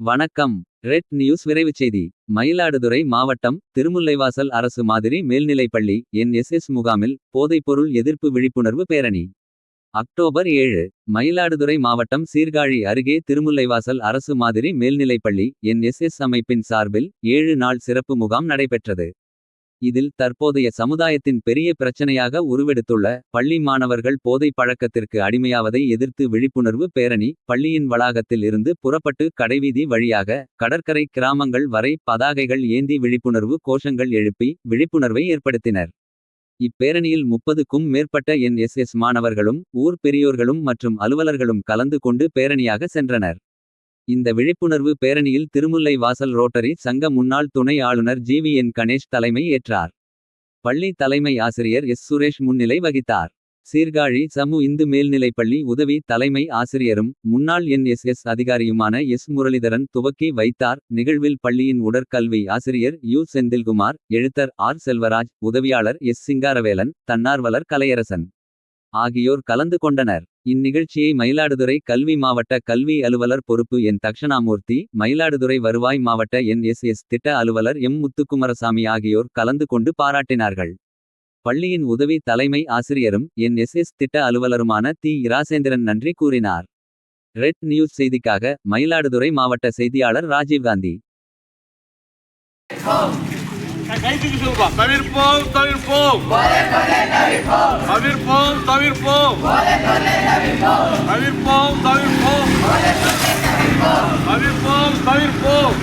வணக்கம். Red news விரைவுச் செய்தி. மயிலாடுதுறை மாவட்டம் திருமுல்லைவாசல் அரசு மாதிரி மேல்நிலைப்பள்ளி NSS முகாமில் போதைப்பொருள் எதிர்ப்பு விழிப்புணர்வு பேரணி. அக்டோபர் 7. மயிலாடுதுறை மாவட்டம் சீர்காழி அருகே திருமுல்லைவாசல் அரசு மாதிரி மேல்நிலைப்பள்ளி NSS அமைப்பின் சார்பில் 7 நாள் சிறப்பு முகாம் நடைபெற்றது. இதில் தற்போதைய சமுதாயத்தின் பெரிய பிரச்சனையாக உருவெடுத்துள்ள பள்ளி மாணவர்கள் போதை பழக்கத்திற்கு அடிமையாவதை எதிர்த்து விழிப்புணர்வு பேரணி பள்ளியின் வளாகத்தில் இருந்து புறப்பட்டு கடைவீதி வழியாக கடற்கரை கிராமங்கள் வரை பதாகைகள் ஏந்தி விழிப்புணர்வு கோஷங்கள் எழுப்பி விழிப்புணர்வை ஏற்படுத்தினர். இப்பேரணியில் 30க்கும் மேற்பட்ட NSS மாணவர்களும் ஊர் பெரியோர்களும் மற்றும் அலுவலர்களும் கலந்து கொண்டு பேரணியாக சென்றனர். இந்த விழிப்புணர்வு பேரணியில் திருமுல்லை வாசல் ரோட்டரி சங்க முன்னாள் துணை ஆளுநர் GVN கணேஷ் தலைமை ஏற்றார். பள்ளி தலைமை ஆசிரியர் சுரேஷ் முன்னிலை வகித்தார். சீர்காழி சமு இந்து மேல்நிலைப்பள்ளி உதவி தலைமை ஆசிரியரும் முன்னாள் NSS அதிகாரியுமான முரளிதரன் துவக்கி வைத்தார். நிகழ்வில் பள்ளியின் உடற்கல்வி ஆசிரியர் செந்தில்குமார், எழுத்தர் செல்வராஜ், உதவியாளர் சிங்காரவேலன், தன்னார்வலர் கலையரசன் ஆகியோர் கலந்து கொண்டனர். இந்நிகழ்ச்சியை மயிலாடுதுறை கல்வி மாவட்ட கல்வி அலுவலர் பொறுப்பு தக்ஷணாமூர்த்தி, மயிலாடுதுறை வருவாய் மாவட்ட NSS திட்ட அலுவலர் முத்துக்குமரசாமி ஆகியோர் கலந்து கொண்டு பாராட்டினார்கள். பள்ளியின் உதவி தலைமை ஆசிரியரும் NSS திட்ட அலுவலருமான இராசேந்திரன் நன்றி கூறினார். ரெட் நியூஸ் செய்திக்காக மயிலாடுதுறை மாவட்ட செய்தியாளர் ராஜீவ்காந்தி. தவிர்ப்போம் தவிர்ப்போம் தவிர்ப்போம் தவிர்ப்போம் தவிர்ப்போம் தவிர்ப்போம் தவிர்ப்போம் தவிர்ப்போம்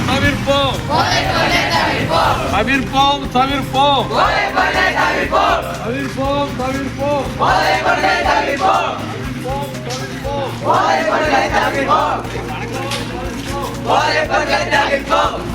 தவிர்ப்போம் தவிர்ப்போம் தவிர்ப்போம் தவிர்ப்போம்